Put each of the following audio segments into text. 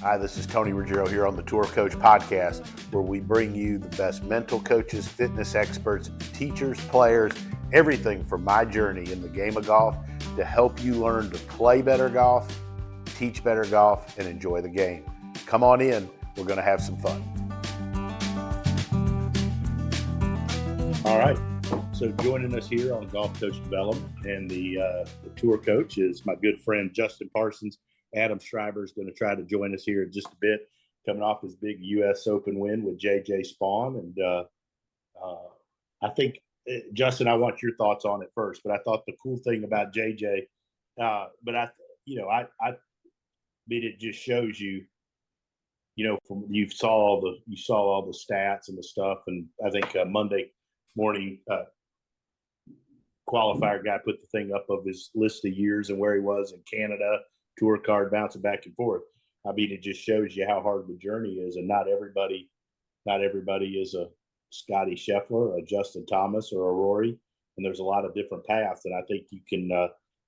Hi, this is Tony Ruggiero here on the Tour Coach Podcast, where we bring you the best mental coaches, fitness experts, teachers, players, everything from my journey in the game of golf to help you learn to play better golf, teach better golf, and enjoy the game. Come on in, we're going to have some fun. All right, so joining us here on Golf Coach Development and the Tour Coach is my good friend Justin Parsons. Adam Schriber is going to try to join us here in just a bit, coming off his big U.S. Open win with J.J. Spaun. And I think, Justin, I want your thoughts on it first. But I thought the cool thing about J.J., I mean, it just shows you, from you saw all the stats and the stuff. And I think Monday morning qualifier guy put the thing up of his list of years and where he was in Canada. Tour card bouncing back and forth. I mean, it just shows you how hard the journey is, and not everybody is a Scotty Scheffler, a Justin Thomas, or a Rory. And there's a lot of different paths. And I think you can,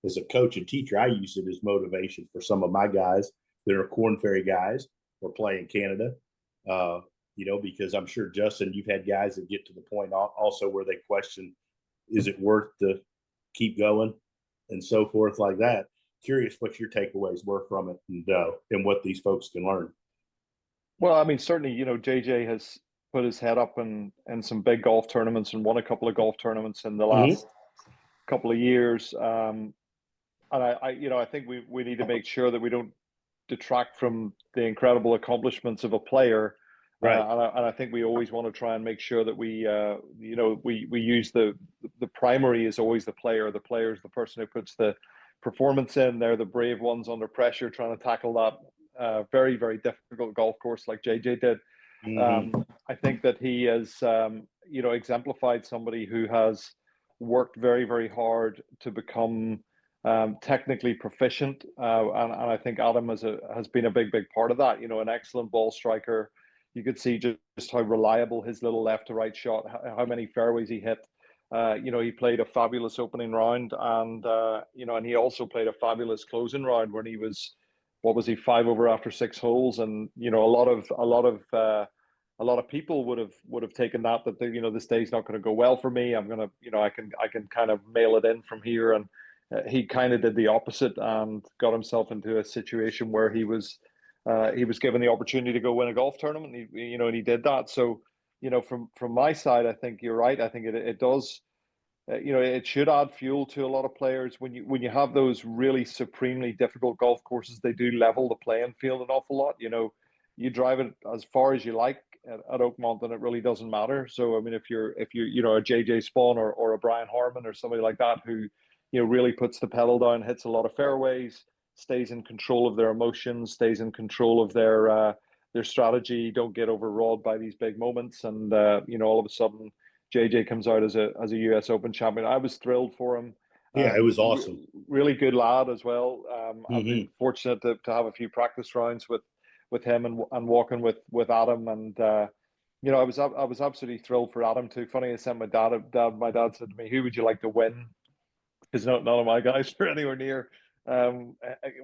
as a coach and teacher, I use it as motivation for some of my guys that are Corn Ferry guys or play in Canada. Because I'm sure, Justin, you've had guys that get to the point also where they question, is it worth to keep going and so forth like that. Curious what your takeaways were from it and what these folks can learn. Well, I mean, certainly, JJ has put his head up in some big golf tournaments and won a couple of golf tournaments in the last couple of years. And I think we need to make sure that we don't detract from the incredible accomplishments of a player. Right. And I think we always want to try and make sure that we use the primary is always the player. The player is the person who puts the performance in. They're the brave ones under pressure trying to tackle that very, very difficult golf course like JJ did. I think that he has exemplified somebody who has worked very, very hard to become technically proficient, and I think Adam has been a big part of that. An excellent ball striker. You could see just how reliable his little left to right shot, how many fairways he hit. He played a fabulous opening round, and and he also played a fabulous closing round when he was, 5 over after 6 holes, and a lot of people would have taken that this day's not going to go well for me. I'm gonna, I can kind of mail it in from here, and he kind of did the opposite and got himself into a situation where he was given the opportunity to go win a golf tournament. And he did that. So. From my side, I think you're right. I think it does. It should add fuel to a lot of players when you have those really supremely difficult golf courses. They do level the playing field an awful lot. You drive it as far as you like at Oakmont, and it really doesn't matter. So I mean, if you're a JJ Spaun or a Brian Harman or somebody like that who really puts the pedal down, hits a lot of fairways, stays in control of their emotions, stays in control of their strategy, don't get overawed by these big moments, and all of a sudden JJ comes out as a US Open champion. I was thrilled for him. Yeah, it was awesome. Really good lad as well. I've been fortunate to have a few practice rounds with him and walking with Adam, and I was absolutely thrilled for Adam too. Funny, I sent my dad. My dad said to me, "Who would you like to win?" Because none of my guys are anywhere near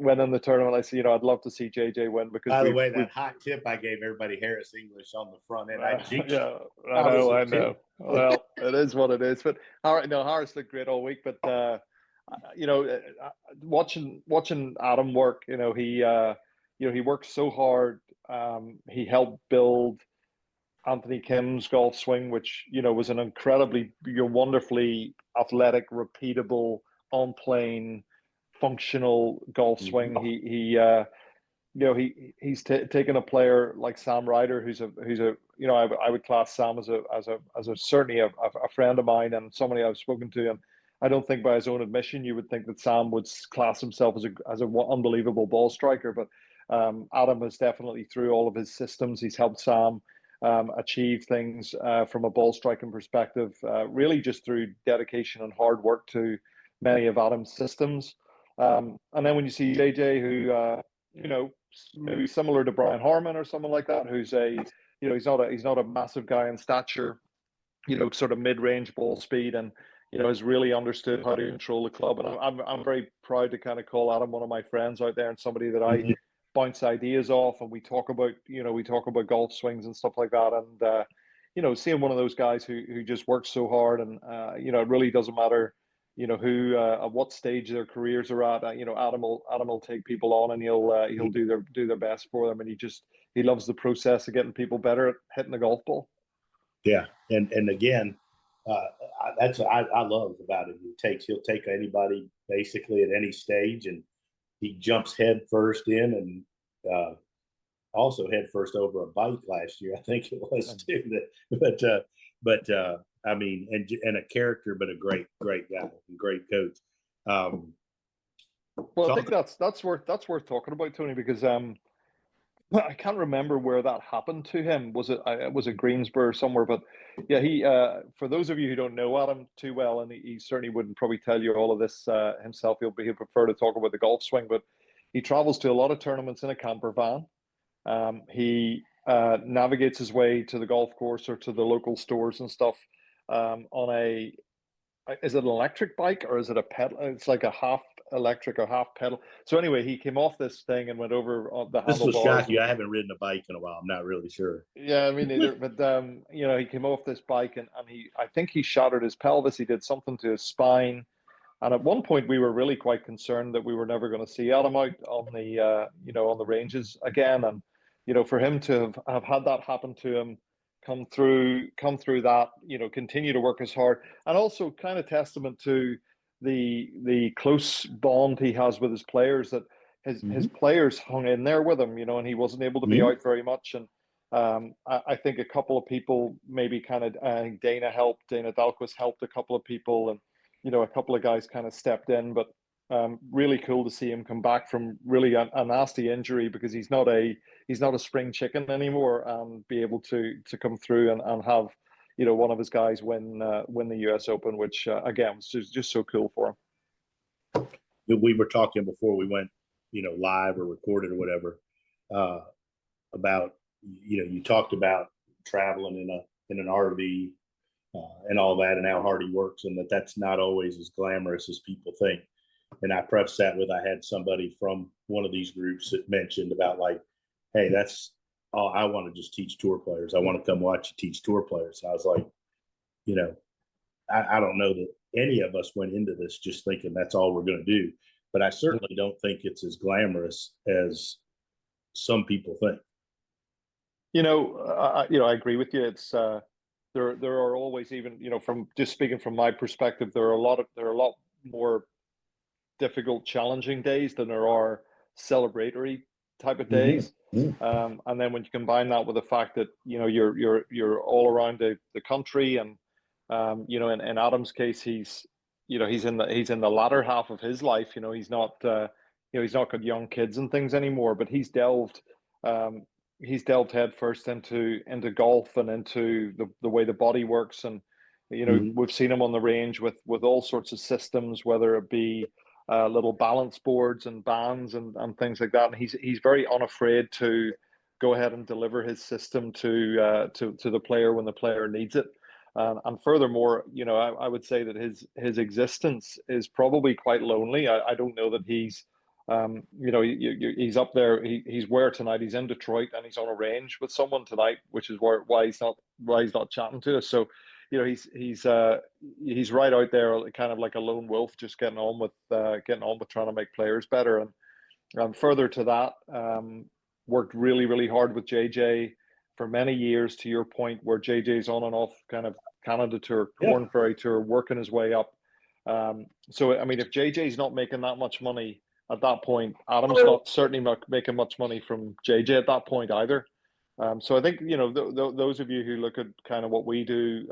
winning the tournament. I said, I'd love to see JJ win because. By the way, that hot tip I gave everybody, Harris English on the front end. I jinxed. Yeah, I know. Well, it is what it is. But Harris looked great all week. But watching Adam work, he worked so hard. He helped build Anthony Kim's golf swing, which was an incredibly, wonderfly athletic, repeatable, on plane, functional golf swing. He's taken a player like Sam Ryder, who's a I would class Sam as a certainly a friend of mine and somebody I've spoken to, and I don't think by his own admission you would think that Sam would class himself as a unbelievable ball striker, but Adam has definitely, through all of his systems, he's helped Sam achieve things from a ball striking perspective, really just through dedication and hard work to many of Adam's systems. And then when you see JJ, who maybe similar to Brian Harman or someone like that, who's he's not a massive guy in stature, sort of mid-range ball speed, and has really understood how to control the club. And I'm very proud to kind of call Adam one of my friends out there, and somebody that I bounce ideas off, and we talk about golf swings and stuff like that. And seeing one of those guys who just works so hard, and it really doesn't matter who at what stage their careers are at. Adam will take people on, and he'll do their best for them, and he loves the process of getting people better at hitting the golf ball. Yeah, and again, that's what I love about it. He'll take anybody basically at any stage, and he jumps head first in, and also head first over a bike last year, I think it was too. But I mean, and a character, but a great guy, and great coach. Well, I think that's worth talking about, Tony, because I can't remember where that happened to him. Was it Greensboro or somewhere? But yeah, he for those of you who don't know Adam too well, and he certainly wouldn't probably tell you all of this himself. He'll prefer to talk about the golf swing, but he travels to a lot of tournaments in a camper van. He navigates his way to the golf course or to the local stores and stuff on is it an electric bike or is it a pedal? It's like a half electric or half pedal. So anyway, he came off this thing and went over the handlebars. This will shock you. I haven't ridden a bike in a while. I'm not really sure. Yeah, me neither. But he came off this bike and I think he shattered his pelvis. He did something to his spine. And at one point, we were really quite concerned that we were never going to see Adam out on the on the ranges again. And for him to have had that happen to him, come through that, continue to work as hard, and also kind of testament to the close bond he has with his players, that his players hung in there with him, and he wasn't able to be out very much. And I think a couple of people maybe kind of, I think Dana Dahlquist helped a couple of people, and a couple of guys kind of stepped in, but really cool to see him come back from really a nasty injury, because he's not a spring chicken anymore, and be able to come through and have one of his guys win the US Open, which again was just so cool for him. We were talking before we went live or recorded or whatever about you talked about traveling in an RV and all that, and how hard he works, and that's not always as glamorous as people think. And I prefaced that with, I had somebody from one of these groups that mentioned about, like, hey, that's all I want to just teach tour players. I want to come watch you teach tour players. And I was like, I don't know that any of us went into this just thinking that's all we're going to do, but I certainly don't think it's as glamorous as some people think. I agree with you. It's there are always, even from just speaking from my perspective, there are a lot more difficult, challenging days than there are celebratory type of days. And then when you combine that with the fact that you're all around the country, and in Adam's case, he's in the latter half of his life. He's not got young kids and things anymore, but he's delved headfirst into golf and into the way the body works. And we've seen him on the range with all sorts of systems, whether it be little balance boards and bands and things like that. And he's very unafraid to go ahead and deliver his system to the player when the player needs it. And furthermore, I would say that his existence is probably quite lonely. I don't know that he's he's up there. He's where tonight? He's in Detroit, and he's on a range with someone tonight, which is why he's not chatting to us. So he's right out there, kind of like a lone wolf, just getting on with trying to make players better. And further to that, worked really, really hard with JJ for many years, to your point, where JJ's on and off kind of Canada Tour, Corn Ferry Tour, working his way up. So I mean, if JJ's not making that much money at that point, Adam's certainly not making much money from JJ at that point either. So I think those of you who look at kind of what we do,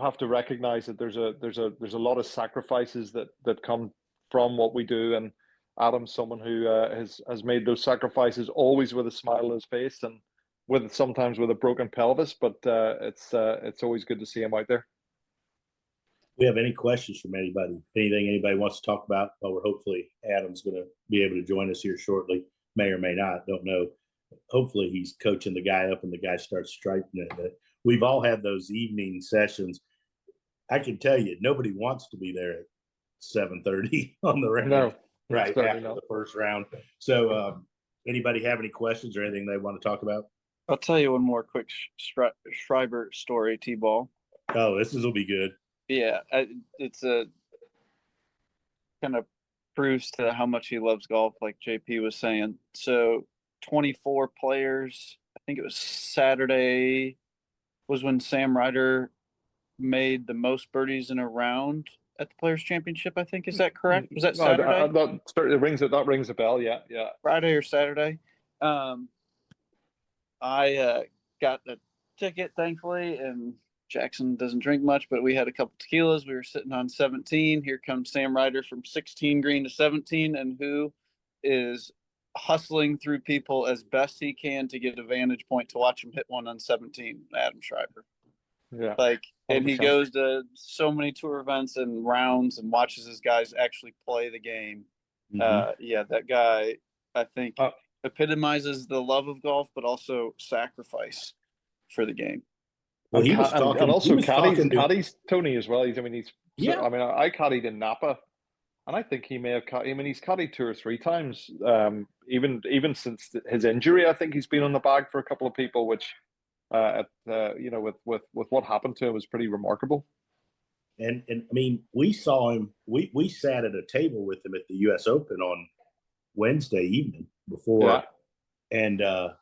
have to recognize that there's a lot of sacrifices that come from what we do. And Adam's someone who has made those sacrifices, always with a smile on his face, and sometimes with a broken pelvis. But it's always good to see him out there. We have any questions from anybody? Anything anybody wants to talk about? Well, hopefully Adam's going to be able to join us here shortly. May or may not. Don't know. Hopefully he's coaching the guy up and the guy starts striping it. We've all had those evening sessions. I can tell you, nobody wants to be there at 7:30 on the round, right after the first round. So Anybody have any questions or anything they want to talk about? I'll tell you one more quick Schreiber story, T-ball. Oh, will be good. Yeah, it's a kind of proves to how much he loves golf, like JP was saying. So 24 players, I think it was Saturday, was when Sam Ryder made the most birdies in a round at the Players Championship. I think, is that correct? Was that Saturday? That rings a bell. Yeah. Friday or Saturday. I got a ticket, thankfully, and Jackson doesn't drink much, but we had a couple tequilas. We were sitting on 17. Here comes Sam Ryder from 16 green to 17, and who is hustling through people as best he can to get a vantage point to watch him hit one on 17, Adam Schriber. Yeah. And he goes to so many tour events and rounds and watches his guys actually play the game. Mm-hmm. That guy, I think, epitomizes the love of golf, but also sacrifice for the game. Well, he was talking, and also caddies, Tony as well. I mean, yeah. I caddied in Napa, and I think he may have. He's caddied 2 or 3 times. Even since his injury, I think he's been on the bag for a couple of people, which, with what happened to him was pretty remarkable. And I mean, we saw him. We sat at a table with him at the U.S. Open on Wednesday evening before, and I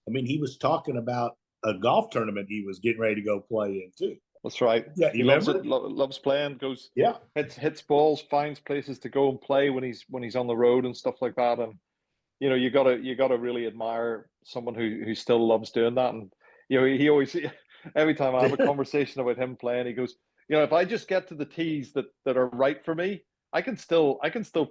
mean, he was talking about a golf tournament he was getting ready to go play in too. That's right. Yeah, he loves it. Loves playing. Goes. Yeah. Hits balls. Finds places to go and play when he's on the road and stuff like that. And you gotta really admire someone who still loves doing that. And he always, every time I have a conversation about him playing, he goes, if I just get to the tees that are right for me, I can still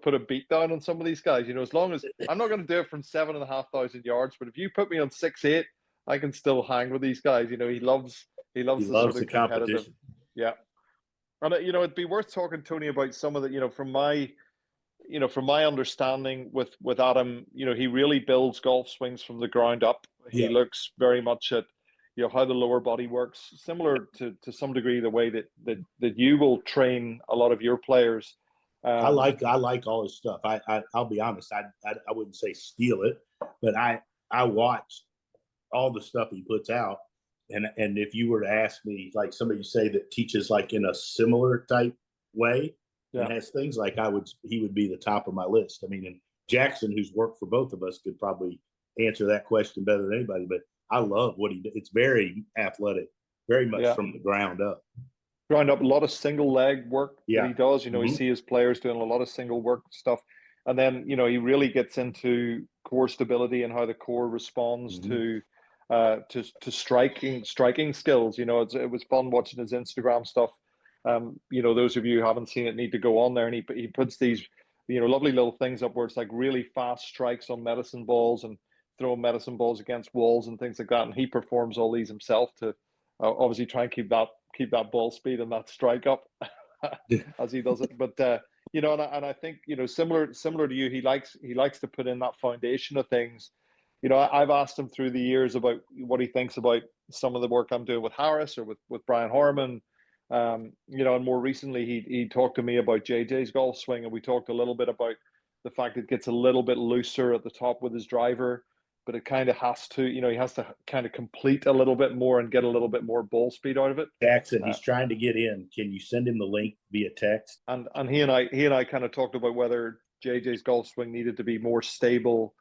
put a beat down on some of these guys. As long as I'm not going to do it from 7,500 yards, but if you put me on 6-8, I can still hang with these guys. He loves the sort of competition. Yeah, and it'd be worth talking, Tony, about some of the from my understanding with Adam. He really builds golf swings from the ground up. He looks very much at how the lower body works, similar to some degree the way that you will train a lot of your players. I like all his stuff. I'll be honest. I wouldn't say steal it, but I watch all the stuff he puts out. And if you were to ask me, like somebody you say that teaches like in a similar type way and has things like he would be the top of my list. I mean, and Jackson, who's worked for both of us, could probably answer that question better than anybody. But I love what he does. It's very athletic, very much from the ground up. A lot of single leg work that he does. Mm-hmm. You see his players doing a lot of single work stuff. And then, he really gets into core stability and how the core responds to striking skills. It was fun watching his Instagram stuff. Those of you who haven't seen it need to go on there, and he puts these, lovely little things up where it's like really fast strikes on medicine balls and throwing medicine balls against walls and things like that. And he performs all these himself to obviously try and keep that ball speed and that strike up as he does it. But and I think similar to you, he likes to put in that foundation of things. I've asked him through the years about what he thinks about some of the work I'm doing with Harris or with Brian Harmon. And more recently he talked to me about JJ's golf swing, and we talked a little bit about the fact it gets a little bit looser at the top with his driver, but it kind of has to, he has to kind of complete a little bit more and get a little bit more ball speed out of it. Jackson, he's trying to get in. Can you send him the link via text? And he and I kind of talked about whether JJ's golf swing needed to be more stable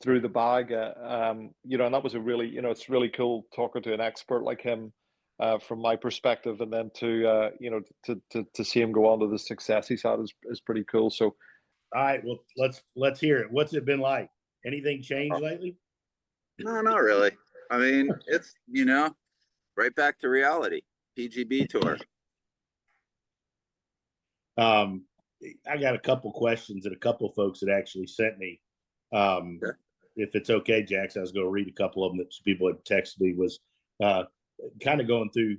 through the bag. And that was a really, it's really cool talking to an expert like him from my perspective, and then to see him go on to the success he's had is pretty cool. So, all right, well, let's hear it. What's it been like? Anything changed lately? No, not really. I mean, it's, right back to reality. PGB tour. I got a couple questions that a couple folks had actually sent me. Sure. If it's okay, Jax, I was going to read a couple of them that people had texted me. Was kind of going through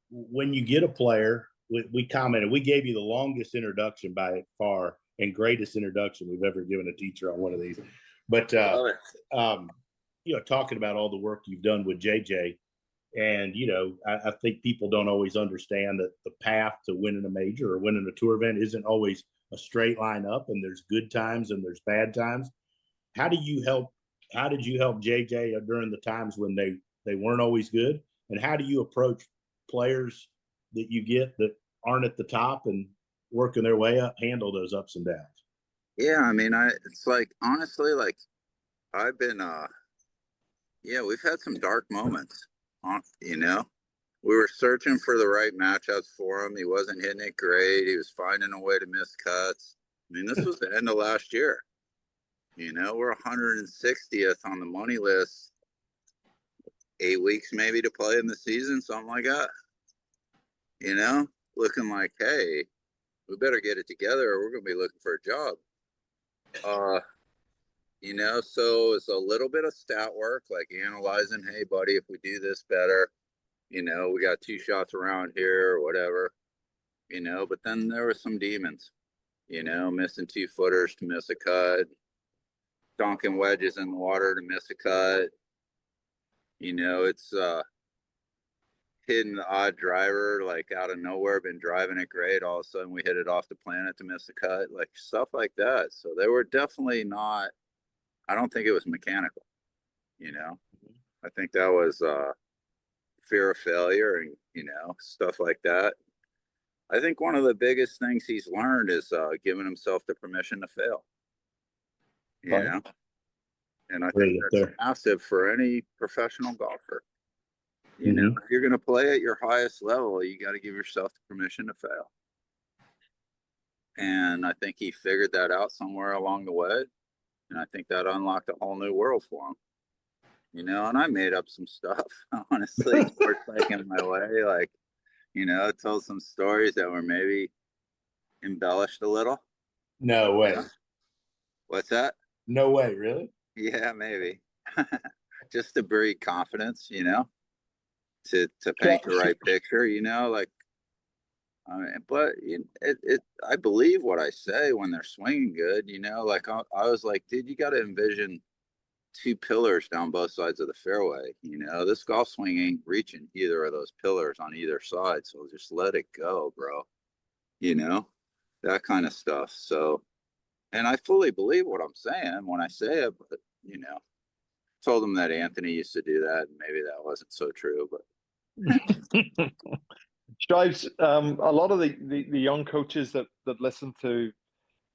when you get a player. We commented, we gave you the longest introduction by far and greatest introduction we've ever given a teacher on one of these. But talking about all the work you've done with JJ, and I think people don't always understand that the path to winning a major or winning a tour event isn't always a straight line up, and there's good times and there's bad times. how do you help? How did you help JJ during the times when they weren't always good? And how do you approach players that you get that aren't at the top and working their way up, handle those ups and downs? Yeah, I mean, it's like honestly, like I've been yeah, we've had some dark moments. You know, we were searching for the right matchups for him. He wasn't hitting it great. He was finding a way to miss cuts. I mean, this was the end of last year. You know, we're 160th on the money list. 8 weeks maybe to play in the season, something like that. You know, looking like, hey, we better get it together or we're going to be looking for a job. You know, so it's a little bit of stat work, like analyzing, hey, buddy, if we do this better, you know, we got 2 shots around here or whatever, you know, but then there were some demons, you know, missing 2-footers to miss a cut, donking wedges in the water to miss a cut. You know, it's hitting the odd driver, like out of nowhere, been driving it great. All of a sudden we hit it off the planet to miss a cut, like stuff like that. So they were definitely not, I don't think it was mechanical, you know. I think that was fear of failure and, you know, stuff like that. I think one of the biggest things he's learned is giving himself the permission to fail, you know. And I think that's massive for any professional golfer. You know, if you're going to play at your highest level, you got to give yourself the permission to fail. And I think he figured that out somewhere along the way. And I think that unlocked a whole new world for him. You know, and I made up some stuff, honestly, for taking my way. Like, you know, told some stories that were maybe embellished a little. No way. What's that? No way, really? Yeah, maybe. Just to breed confidence, you know, to paint the right picture, you know, like, I mean, but I believe what I say when they're swinging good, you know, like I was like, dude, you got to envision 2 pillars down both sides of the fairway. You know, this golf swing ain't reaching either of those pillars on either side. So just let it go, bro. You know, that kind of stuff. So, and I fully believe what I'm saying when I say it, but, you know, told him that Anthony used to do that. And maybe that wasn't so true, but. Strives, a lot of the young coaches that listen to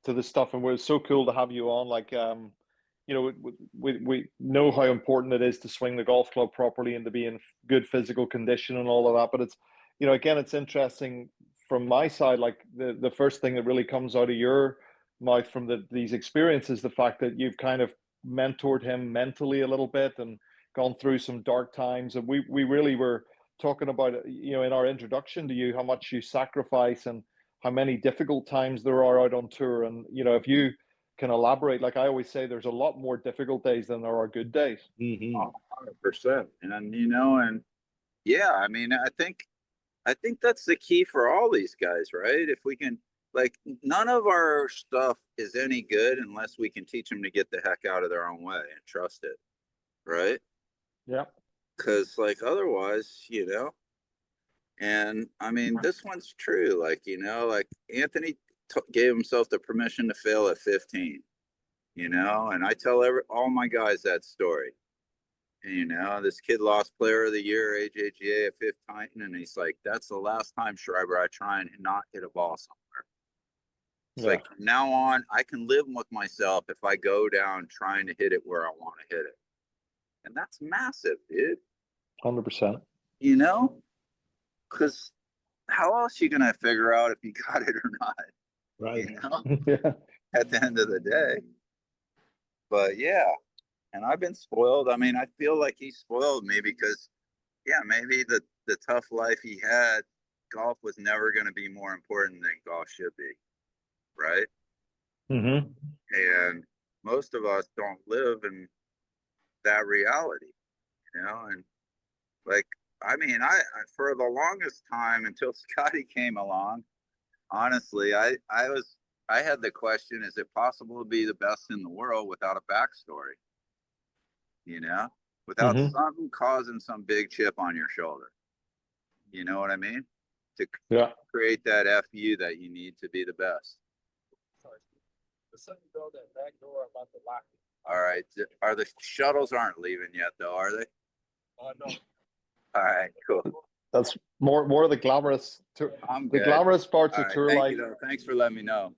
the stuff, and it's so cool to have you on. Like, you know, we know how important it is to swing the golf club properly and to be in good physical condition and all of that. But it's, you know, again, it's interesting from my side. Like the first thing that really comes out of your mouth from these experiences, the fact that you've kind of mentored him mentally a little bit and gone through some dark times. And we really were talking about, you know, in our introduction to you, how much you sacrifice and how many difficult times there are out on tour. And, you know, if you can elaborate, like I always say, there's a lot more difficult days than there are good days. 100%. And, you know, and yeah, I mean, I think that's the key for all these guys, right? If we can, like, none of our stuff is any good unless we can teach them to get the heck out of their own way and trust it, right? Yeah. Because, like, otherwise, you know, and I mean, this one's true. Like, you know, like Anthony gave himself the permission to fail at 15, you know, and I tell all my guys that story. And, you know, this kid lost player of the year, AJGA at 15, and he's like, that's the last time, Schriber, I try and not hit a ball somewhere. It's like, from now on, I can live with myself if I go down trying to hit it where I want to hit it. And that's massive, dude. 100%. You know? Because how else are you going to figure out if you got it or not? Right. You know? Yeah. At the end of the day. But yeah. And I've been spoiled. I mean, I feel like he spoiled me because, yeah, maybe the tough life he had, golf was never going to be more important than golf should be. Right? Mm-hmm. And most of us don't live in that reality, you know? And like, I mean, I for the longest time until Scotty came along, honestly, I had the question, is it possible to be the best in the world without a backstory? You know, without something causing some big chip on your shoulder. You know what I mean? To create that FU that you need to be the best. Sorry, the second go that back door, I'm about to lock it. All right. Are the shuttles aren't leaving yet though, are they? No. All right, cool. That's more of the glamorous tour, I'm the good. glamorous parts All of right, tour thank life. you though. Thanks for letting me know.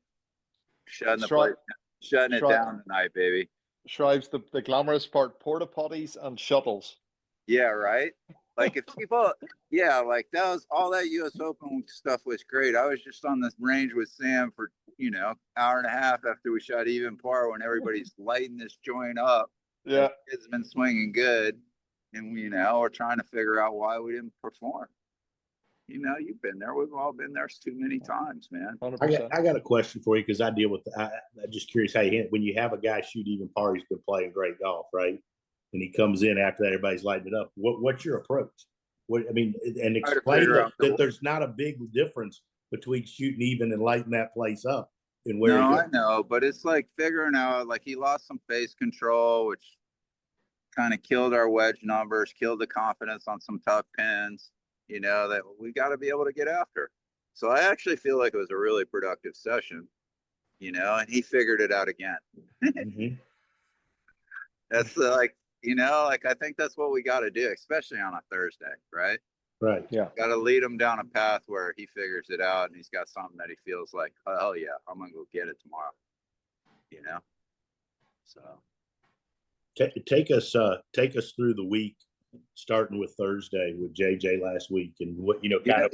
Shutting Shri- it down tonight, baby. Shrives the glamorous part, porta potties and shuttles. Yeah, right. Like if people, yeah, like that was all that U.S. Open stuff was great. I was just on this range with Sam for hour and a half after we shot even par when everybody's lighting this joint up. Yeah, It's been swinging good, and we're trying to figure out why we didn't perform. You've been there. We've all been there too many times, man. 100%. I got a question for you because I deal with. I'm just curious how you when you have a guy shoot even par, he's been playing great golf, right? And he comes in after that, everybody's lighting it up. What's your approach? And Try to explain figure out that there's not a big difference between shooting even and lighting that place up and where. No, I know, but it's like figuring out. Like he lost some face control, which kind of killed our wedge numbers, killed the confidence on some tough pins. That we got to be able to get after. So I actually feel like it was a really productive session. And he figured it out again. Mm-hmm. That's I think that's what we got to do, especially on a Thursday, right? Right. Yeah. Got to lead him down a path where he figures it out and he's got something that he feels like, oh, hell yeah, I'm going to go get it tomorrow. So take us through the week, starting with Thursday with JJ last week, and what kind of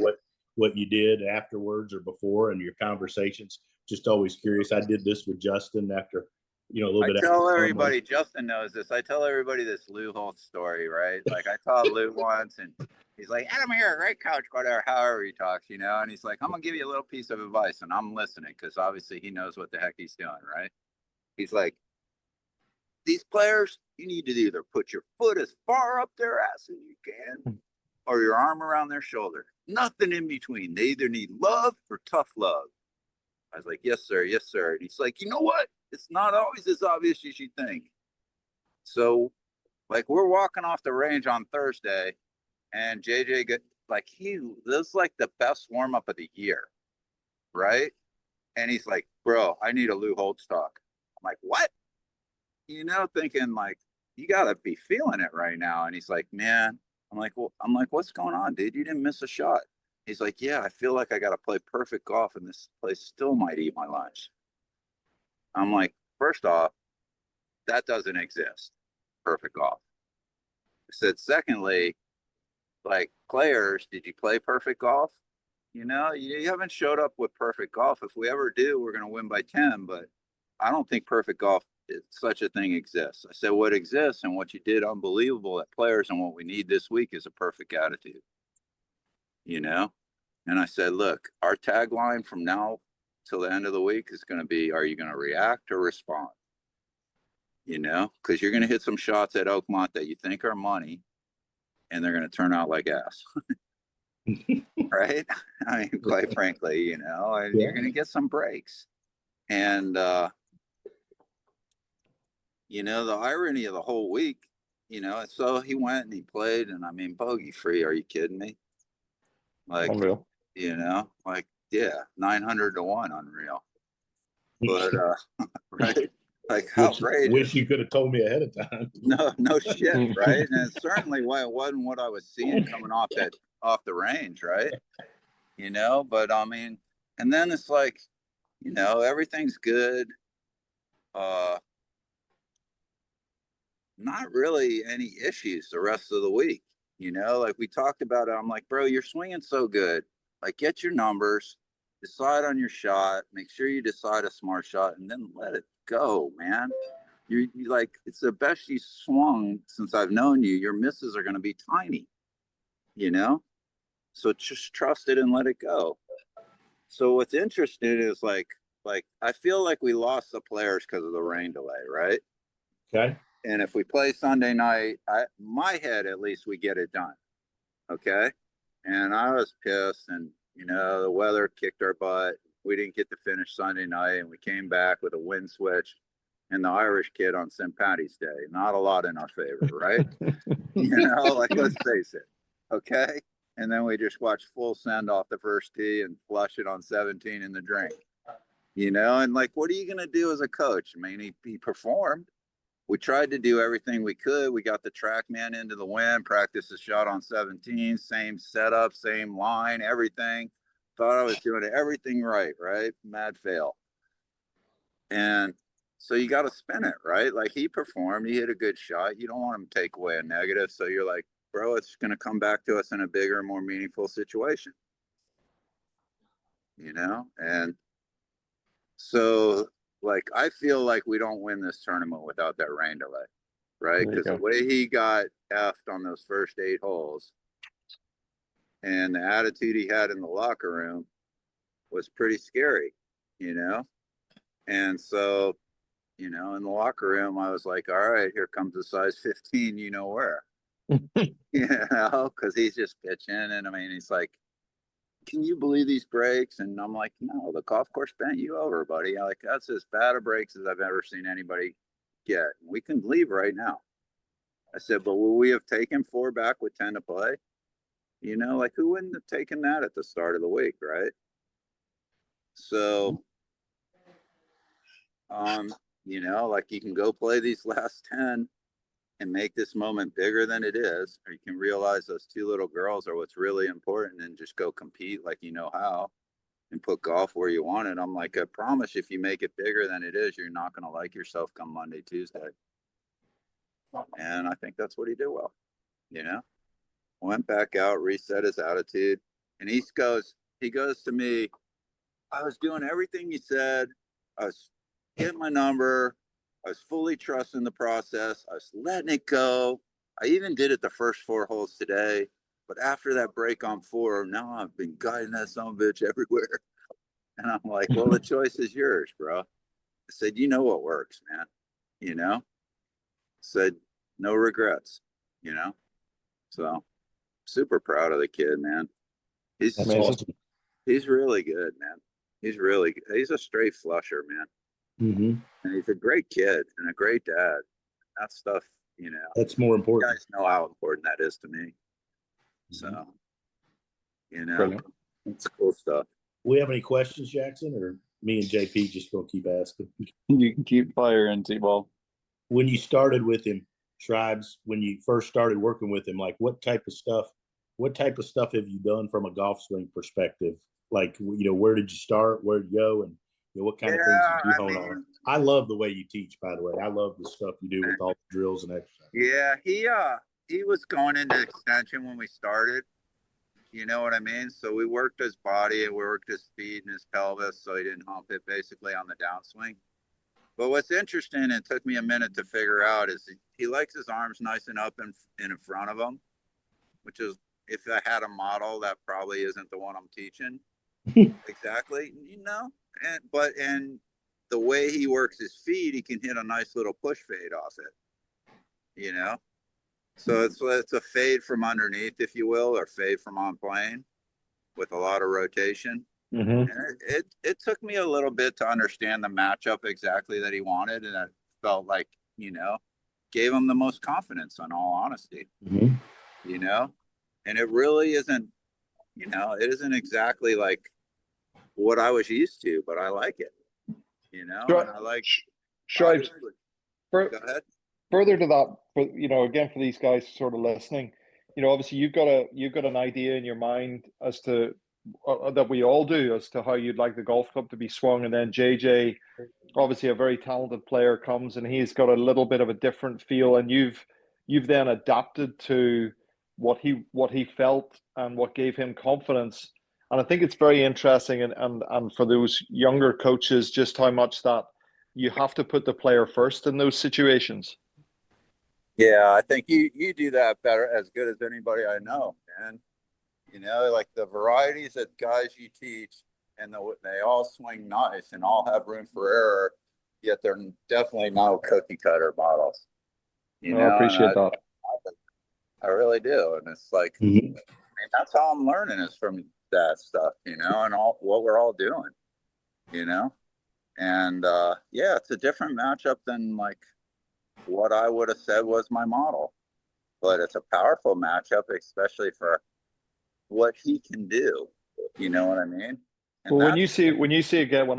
what you did afterwards or before, and your conversations. Just always curious. I did this with Justin after a little bit. I tell everybody, Justin knows this. I tell everybody this Lou Holtz story, right? Like I taught Lou once, and he's like, "Adam, you're a great coach," whatever, however he talks, and he's like, "I'm gonna give you a little piece of advice," and I'm listening because obviously he knows what the heck he's doing, right? He's like, "These players, you need to either put your foot as far up their ass as you can, or your arm around their shoulder. Nothing in between. They either need love or tough love." I was like, "Yes, sir. Yes, sir." And he's like, "You know what? It's not always as obvious as you think." So, like, we're walking off the range on Thursday, and JJ this is like the best warm up of the year, right? And he's like, "Bro, I need a Lou Holtz talk." I'm like, "What?" Thinking like, you gotta be feeling it right now. And he's like, "Man," I'm like, "What's going on, dude? You didn't miss a shot." He's like, "Yeah, I feel like I got to play perfect golf and this place still might eat my lunch." I'm like, first off, that doesn't exist. Perfect golf. I said, secondly, like players, did you play perfect golf? You haven't showed up with perfect golf. If we ever do, we're going to win by 10, but I don't think perfect golf, such a thing exists. I said, what exists and what you did unbelievable at players and what we need this week is a perfect attitude. And I said, look, our tagline from now till the end of the week is going to be, are you going to react or respond? Because you're going to hit some shots at Oakmont that you think are money and they're going to turn out like ass. Right? I mean, quite frankly, and you're going to get some breaks. And, the irony of the whole week, so he went and he played, and I mean, bogey free. Are you kidding me? Like, Unreal. Like, yeah, 900 to 1, unreal. But, right? Like, how great. Wish you could have told me ahead of time. No shit, right? And it certainly it wasn't what I was seeing coming off the range, right? But I mean, and then it's like, everything's good. Not really any issues the rest of the week. Like we talked about it. I'm like, bro, you're swinging so good. Like, get your numbers, decide on your shot, make sure you decide a smart shot, and then let it go, man. You like, it's the best you swung since I've known you. Your misses are going to be tiny, so just trust it and let it go. So what's interesting is like I feel like we lost the players because of the rain delay, right? Okay. And if we play Sunday night, my head, at least we get it done. Okay. And I was pissed, and, the weather kicked our butt. We didn't get to finish Sunday night, and we came back with a wind switch and the Irish kid on St. Patty's Day. Not a lot in our favor, right? Like, let's face it. Okay. And then we just watched full send off the first tee and flush it on 17 in the drink, and like, what are you going to do as a coach? I mean, he performed. we tried to do everything we could. We got the TrackMan into the wind, practiced a shot on 17, same setup, same line, everything. Thought I was doing everything right, right? Mad fail. And so you got to spin it, right? Like he performed, he hit a good shot. You don't want him to take away a negative. So you're like, bro, it's going to come back to us in a bigger, more meaningful situation. You know? And so, like, I feel like we don't win this tournament without that rain delay, right? Because the way he got effed on those first 8 holes and the attitude he had in the locker room was pretty scary, you know? And so, you know, in the locker room, I was like, all right, here comes the size 15, you know where. You know, because he's just pitching. And I mean, he's like, can you believe these breaks? And I'm like, no, the golf course bent you over, buddy. Like, that's as bad a breaks as I've ever seen anybody get. We can leave right now. I said, but will we have taken 4 back with 10 to play? You know, like who wouldn't have taken that at the start of the week, right? So, you know, like you can go play these last 10 and make this moment bigger than it is, or you can realize those 2 little girls are what's really important and just go compete like you know how and put golf where you want it. I'm like, I promise if you make it bigger than it is, you're not going to like yourself come Monday, Tuesday. And I think that's what he did well, you know, went back out, reset his attitude. And he goes to me, I was doing everything you said. I was getting my number. I was fully trusting the process. I was letting it go. I even did it the first 4 holes today. But after that break on 4, now I've been guiding that son of a bitch everywhere. And I'm like, well, the choice is yours, bro. I said, you know what works, man. You know? Said, no regrets, you know? So super proud of the kid, man. He's awesome. He's really good, man. He's really good. He's a straight flusher, man. Mm-hmm. And he's a great kid and a great dad. That stuff, you know. That's more important. You guys know how important that is to me. So, you know, Brilliant. it's cool stuff. We have any questions, Jackson, or me and JP just gonna keep asking? You can keep firing, T-Ball. When you started with him, Tribes, when you first started working with him, like what type of stuff have you done from a golf swing perspective? Like, you know, where did you start? Where did you go? And you know, what kind of things did you hone on? I love the way you teach, by the way. I love the stuff you do with all the drills and exercises. Yeah, he was going into extension when we started. You know what I mean? So we worked his body and we worked his feet and his pelvis so he didn't hump it basically on the downswing. But what's interesting, and it took me a minute to figure out, is he likes his arms nice and up in front of him, which is, if I had a model, that probably isn't the one I'm teaching. Exactly, you know? And the way he works his feet, he can hit a nice little push fade off it, you know? So it's a fade from underneath, if you will, or fade from on plane with a lot of rotation. Mm-hmm. And it took me a little bit to understand the matchup exactly that he wanted, and I felt like, you know, gave him the most confidence, in all honesty. Mm-hmm. You know, and it really isn't, you know, it isn't exactly like what I was used to, but I like it. You know, and I like. Stripes. Go ahead. Further to that, but you know, again, for these guys sort of listening, you know, obviously you've got an idea in your mind as to that we all do as to how you'd like the golf club to be swung, and then JJ, obviously a very talented player, comes and he's got a little bit of a different feel, and you've then adapted to what he felt and what gave him confidence. And I think it's very interesting, and for those younger coaches, just how much that you have to put the player first in those situations. Yeah, I think you do that better, as good as anybody I know, man. You know, like the varieties that guys you teach, and they all swing nice and all have room for error, yet they're definitely no cookie cutter models. You know, I appreciate that. I really do, and it's like, I mean, that's how I'm learning, is from that stuff, you know, and all what we're all doing, you know, and yeah, it's a different matchup than like what I would have said was my model, but it's a powerful matchup, especially for what he can do. You know what I mean? And well, when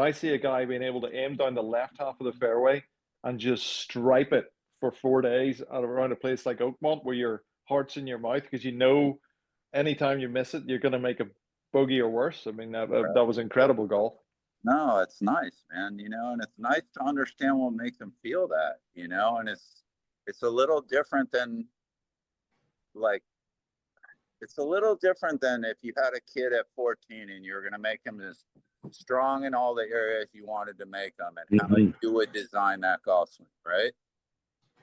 I see a guy being able to aim down the left half of the fairway and just stripe it for 4 days around a place like Oakmont where your heart's in your mouth because you know anytime you miss it, you're going to make a bogey or worse. I mean, that was incredible golf. No, it's nice, man. You know, and it's nice to understand what makes them feel that. You know, and it's a little different than like. It's a little different than if you had a kid at 14 and you're going to make him as strong in all the areas you wanted to make them and how you would design that golf swing, right?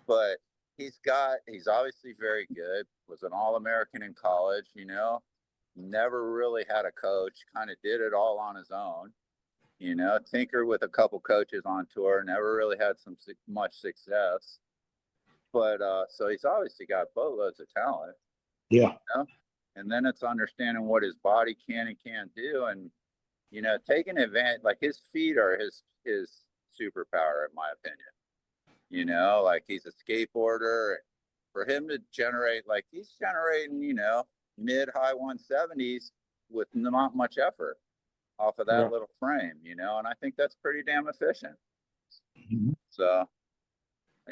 But he's obviously very good, was an All-American in college, you know, never really had a coach, kind of did it all on his own, you know, tinkered with a couple coaches on tour, never really had much success. But so he's obviously got boatloads of talent. Yeah. You know? And then it's understanding what his body can and can't do, and you know, taking advantage. Like his feet are his superpower, in my opinion. You know, like he's a skateboarder. For him to generate, like he's generating, you know, mid-high 170s with not much effort off of that little frame. You know, and I think that's pretty damn efficient. So,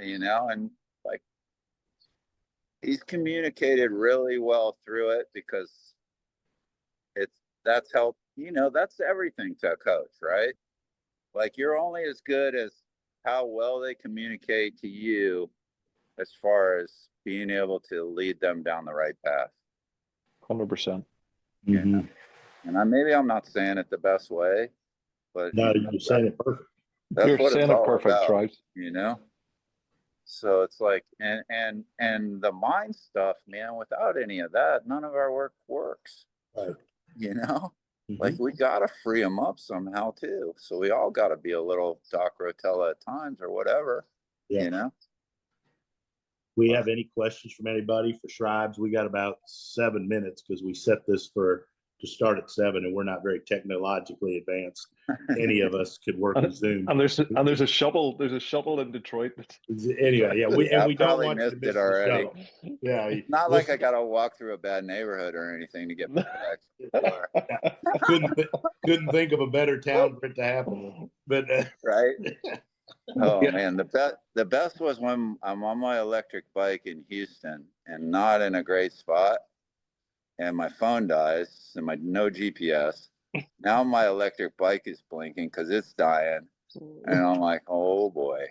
you know, and like. He's communicated really well through it because that's helped, you know, that's everything to a coach, right? Like you're only as good as how well they communicate to you as far as being able to lead them down the right path. 100%. You know? And maybe I'm not saying it the best way, but no, you're saying it perfect. That's you're what saying it's it all perfect, about, right? you know? So it's like, and the mind stuff, man, without any of that, none of our work works. Right. You know, like we got to free them up somehow too. So we all got to be a little Doc Rotella at times or whatever, you know. We have any questions from anybody for Shribes? We got about 7 minutes because we set this to start at 7 and we're not very technologically advanced. Any of us could work with Zoom. And there's a shuttle in Detroit. Anyway, yeah, we don't want you to missed miss it already. the show. Yeah, It's not like I got to walk through a bad neighborhood or anything to get back. couldn't think of a better town for it to happen. But right. Oh man, the best was when I'm on my electric bike in Houston and not in a great spot, and my phone dies and no GPS. Now my electric bike is blinking because it's dying, and I'm like, oh boy,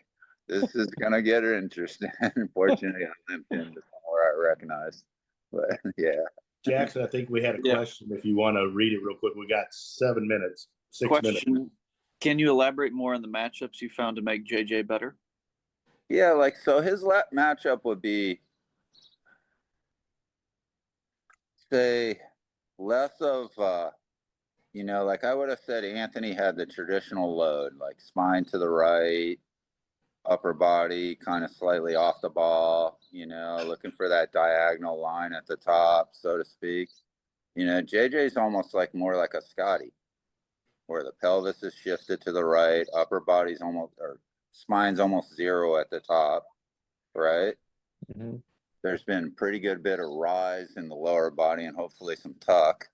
this is gonna get interesting. Unfortunately, I limped into somewhere I recognize, but yeah. Jackson, I think we had a question. If you want to read it real quick, we got 7 minutes, 6 minutes. Can you elaborate more on the matchups you found to make JJ better? Yeah, like so his matchup would be, say, less of you know, like I would have said Anthony had the traditional load, like spine to the right, upper body kind of slightly off the ball, you know, looking for that diagonal line at the top, so to speak. You know, JJ's almost like more like a Scotty, where the pelvis is shifted to the right, upper body's almost, or spine's almost zero at the top, right? There's been pretty good bit of rise in the lower body and hopefully some tuck,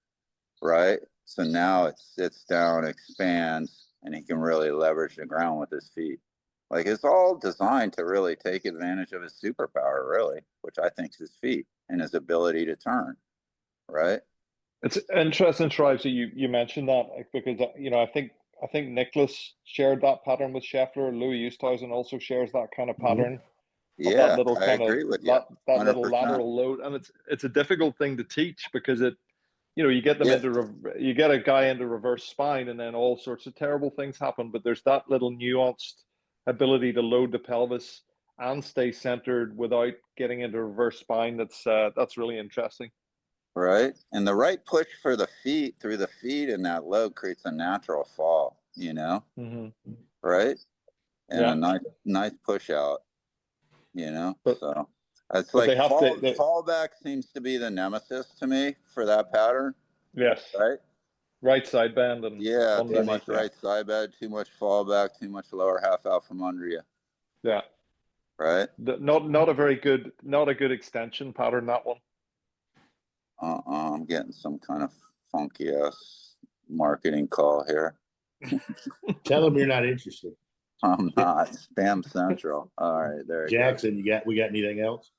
right? So now it sits down, expands, and he can really leverage the ground with his feet. Like it's all designed to really take advantage of his superpower, really, which I think is his feet and his ability to turn, right? It's interesting, Shrives, that you mentioned that because you know I think Nicholas shared that pattern with Scheffler. Louis Oosthuizen also shares that kind of pattern. Yeah, that little I agree with you. That little lateral load, and it's a difficult thing to teach because you get them you get a guy into reverse spine, and then all sorts of terrible things happen. But there's that little nuanced ability to load the pelvis and stay centered without getting into reverse spine. That's really interesting. Right. And the right push for the feet through the feet in that load creates a natural fall, you know? Right. And a nice push out, you know? So it's like fallback seems to be the nemesis to me for that pattern. Yes. Right. Right side bend and too much right side bend, too much fallback, too much lower half out from under you. Yeah. Right. Not a good extension pattern, that one. I'm getting some kind of funky ass marketing call here. Tell them you're not interested. I'm not. Spam Central. All right, there you go. Jackson, we got anything else?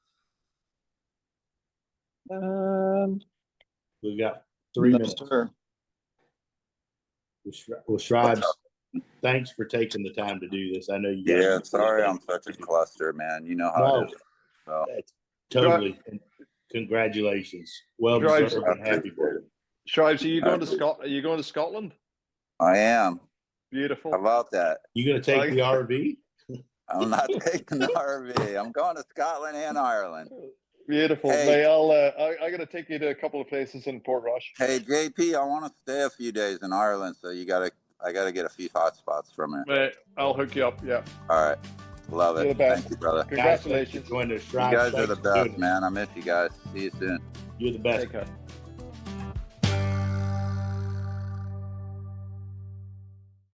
We've got 3 no, minutes. sir. Well, Shribes, thanks for taking the time to do this. I know you guys. Yeah, sorry I'm such a cluster, man. You know how it is. So. That's totally. And congratulations. Well Drives- deserved and happy for you. Stripes, are you going to Scotland? Are you going to Scotland? I am. Beautiful. How about that? You gonna take the RV? I'm not taking the RV. I'm going to Scotland and Ireland. Beautiful. Hey. May I'm going to take you to a couple of places in Portrush. Hey, JP, I want to stay a few days in Ireland, so I gotta get a few hot spots from it. Mate, I'll hook you up. Yeah. All right. Love You're it. the best. Thank you, brother. Congratulations. Join the You Shribes. guys are Thanks the for doing best, it. man. I miss you guys. See you soon. You're the best. Take care.